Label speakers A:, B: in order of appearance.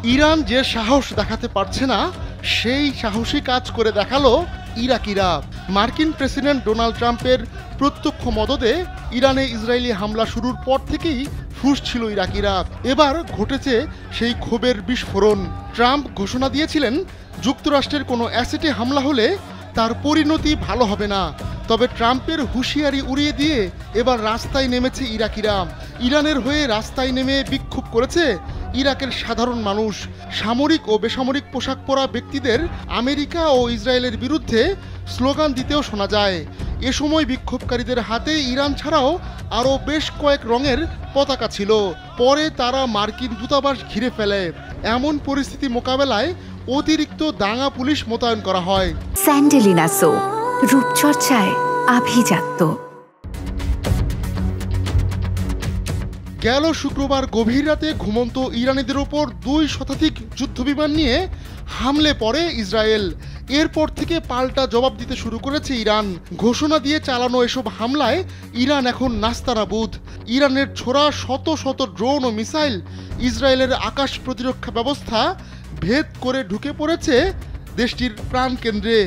A: Iran যে সাহস দেখাতে পারছে না, সেই সাহসী কাজ করে দেখালো ইরাকিরা। মার্কিন প্রেসিডেন্ট ডোনাল্ড ট্রাম্পের প্রত্যক্ষ মদদে ইরানে ইসরায়েলি হামলা শুরুর পর থেকেই ফুঁসছিল ইরাকিরা। এবার ঘটেছে সেই ক্ষোভের বিস্ফোরণ। ট্রাম্প ঘোষণা দিয়েছিলেন যুক্তরাষ্ট্রের কোনো অ্যাসেটে হামলা হলে তার পরিণতি ভালো হবে না। তবে ট্রাম্পের হুঁশিয়ারি উড়িয়ে দিয়ে এবার রাস্তায় নেমেছে ইরাকিরা। ইরানের হয়ে রাস্তায় নেমে বিক্ষোভ করেছে ইরাকের সাধারণ মানুষ। সামরিক ও বেসামরিক পোশাক পরা ব্যক্তিদের আমেরিকা ও ইসরায়েলের বিরুদ্ধে স্লোগান দিতেও শোনা যায়। এ সময় বিক্ষোভকারীদের হাতে ইরান ছাড়াও আরও বেশ কয়েক রঙের পতাকা ছিল। পরে তারা মার্কিন দূতাবাস ঘিরে ফেলে। এমন পরিস্থিতি মোকাবেলায় অতিরিক্ত দাঙ্গা পুলিশ মোতায়েন করা হয়।
B: স্যান্ডেলিনা সো, রূপচর্চায় আভিজাত্য।
A: গেল শুক্রবার গভীর রাতে ঘুমন্ত ইরানিদের ওপর 2 শতাধিক যুদ্ধবিমান নিয়ে হামলে পড়ে ইসরায়েল। এরপর থেকে পাল্টা জবাব দিতে শুরু করেছে ইরান। ঘোষণা দিয়ে চালানো এসব হামলায় ইরান এখন নাস্তানাবুদ। ইরানের ছোড়া শত শত ড্রোন ও মিসাইল ইসরায়েলের আকাশ প্রতিরক্ষা ব্যবস্থা ভেদ করে ঢুকে পড়েছে দেশটির প্রাণকেন্দ্রে।